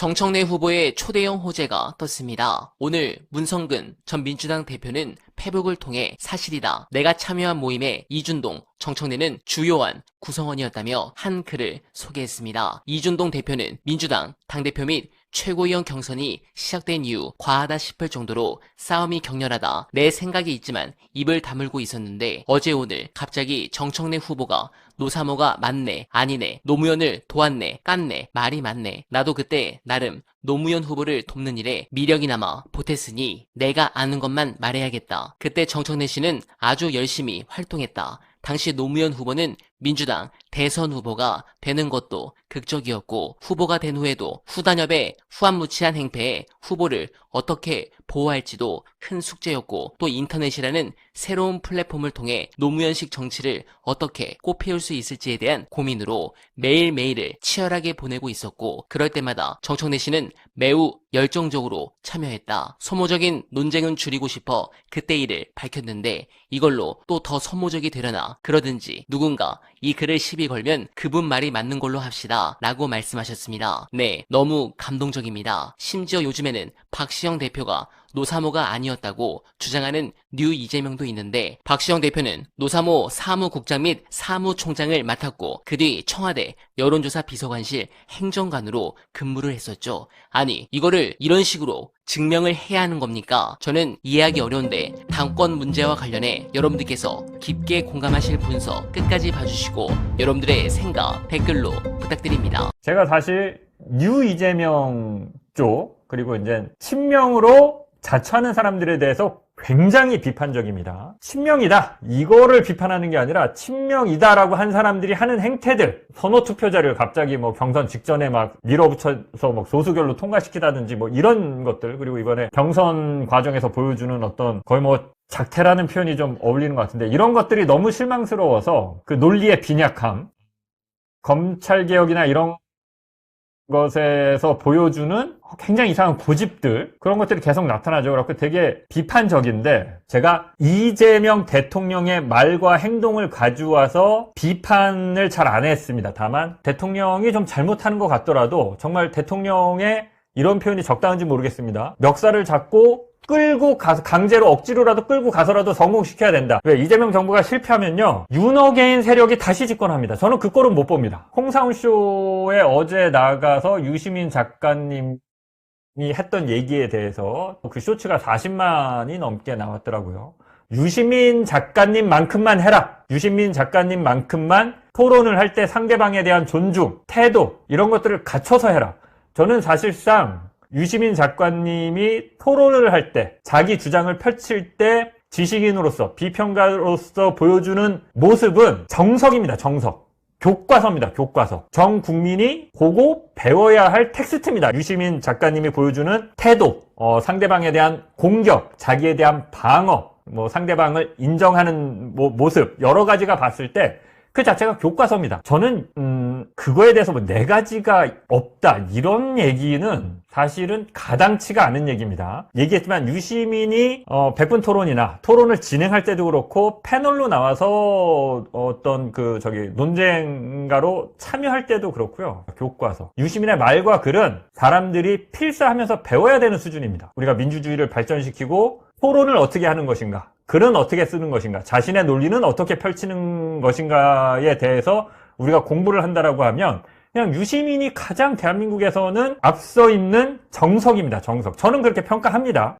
정청래 후보의 초대형 호재가 떴습니다. 오늘 문성근 전 민주당 대표는 페북을 통해 사실이다. 내가 참여한 모임에 이준동, 정청래는 주요한 구성원이었다며 한 글을 소개했습니다. 이준동 대표는 민주당 당대표 및 최고위원 경선이 시작된 이후 과하다 싶을 정도로 싸움이 격렬하다. 내 생각이 있지만 입을 다물고 있었는데 어제 오늘 갑자기 정청래 후보가 노사모가 맞네, 아니네, 노무현을 도왔네, 깠네, 말이 맞네. 나도 그때 나름 노무현 후보를 돕는 일에 미력이 남아 보탰으니 내가 아는 것만 말해야겠다. 그때 정청래 씨는 아주 열심히 활동했다. 당시 노무현 후보는 민주당 대선 후보가 되는 것도 극적이었고 후보가 된 후에도 후단협의 후안무치한 행패에 후보를 어떻게 보호할지도 큰 숙제였고 또 인터넷이라는 새로운 플랫폼을 통해 노무현식 정치를 어떻게 꽃피울 수 있을지에 대한 고민으로 매일매일을 치열하게 보내고 있었고 그럴 때마다 정청래 씨는 매우 열정적으로 참여했다. 소모적인 논쟁은 줄이고 싶어 그때 일을 밝혔는데 이걸로 또 더 소모적이 되려나 그러든지 누군가 이 글을 시비 걸면 그분 말이 맞는 걸로 합시다 라고 말씀하셨습니다. 네, 너무 감동적입니다. 심지어 요즘에는 박시영 대표가 노사모가 아니었다고 주장하는 뉴 이재명도 있는데 박시영 대표는 노사모 사무국장 및 사무총장을 맡았고 그 뒤 청와대 여론조사 비서관실 행정관으로 근무를 했었죠. 아니 이거를 이런 식으로 증명을 해야 하는 겁니까? 저는 이해하기 어려운데 당권 문제와 관련해 여러분들께서 깊게 공감하실 분석 끝까지 봐주시고 여러분들의 생각 댓글로 부탁드립니다. 제가 사실 뉴 이재명 쪽 그리고 이제 친명으로 자처하는 사람들에 대해서 굉장히 비판적입니다. 친명이다 이거를 비판하는 게 아니라 친명이다라고 한 사람들이 하는 행태들, 선호 투표자를 갑자기 뭐 경선 직전에 막 밀어붙여서 막 소수결로 통과시키다든지 뭐 이런 것들, 그리고 이번에 경선 과정에서 보여주는 어떤 거의 뭐 작태라는 표현이 좀 어울리는 것 같은데 이런 것들이 너무 실망스러워서 그 논리의 빈약함, 검찰개혁이나 이런 것에서 보여주는 굉장히 이상한 고집들, 그런 것들이 계속 나타나죠. 그래서 되게 비판적인데 제가 이재명 대통령의 말과 행동을 가져와서 비판을 잘 안 했습니다. 다만 대통령이 좀 잘못하는 것 같더라도 정말 대통령의 이런 표현이 적당한지 모르겠습니다. 멱살을 잡고 끌고 가서 강제로 억지로라도 끌고 가서라도 성공시켜야 된다. 왜? 이재명 정부가 실패하면요 윤어게인 세력이 다시 집권합니다. 저는 그 꼴은 못 봅니다. 홍사훈 쇼에 어제 나가서 유시민 작가님이 했던 얘기에 대해서 그 쇼츠가 40만이 넘게 나왔더라고요. 유시민 작가님만큼만 해라. 유시민 작가님만큼만 토론을 할 때 상대방에 대한 존중, 태도 이런 것들을 갖춰서 해라. 저는 사실상 유시민 작가님이 토론을 할 때, 자기 주장을 펼칠 때 지식인으로서, 비평가로서 보여주는 모습은 정석입니다. 정석. 교과서입니다. 교과서. 전 국민이 보고 배워야 할 텍스트입니다. 유시민 작가님이 보여주는 태도, 상대방에 대한 공격, 자기에 대한 방어, 뭐 상대방을 인정하는 모습 여러 가지가 봤을 때 그 자체가 교과서입니다. 저는 그거에 대해서 뭐 4가지가 없다 이런 얘기는 사실은 가당치가 않은 얘기입니다. 얘기했지만 유시민이 100분 토론이나 토론을 진행할 때도 그렇고 패널로 나와서 어떤 논쟁가로 참여할 때도 그렇고요. 교과서. 유시민의 말과 글은 사람들이 필사하면서 배워야 되는 수준입니다. 우리가 민주주의를 발전시키고 토론을 어떻게 하는 것인가, 글은 어떻게 쓰는 것인가, 자신의 논리는 어떻게 펼치는 것인가에 대해서 우리가 공부를 한다라고 하면 그냥 유시민이 가장 대한민국에서는 앞서 있는 정석입니다. 정석. 저는 그렇게 평가합니다.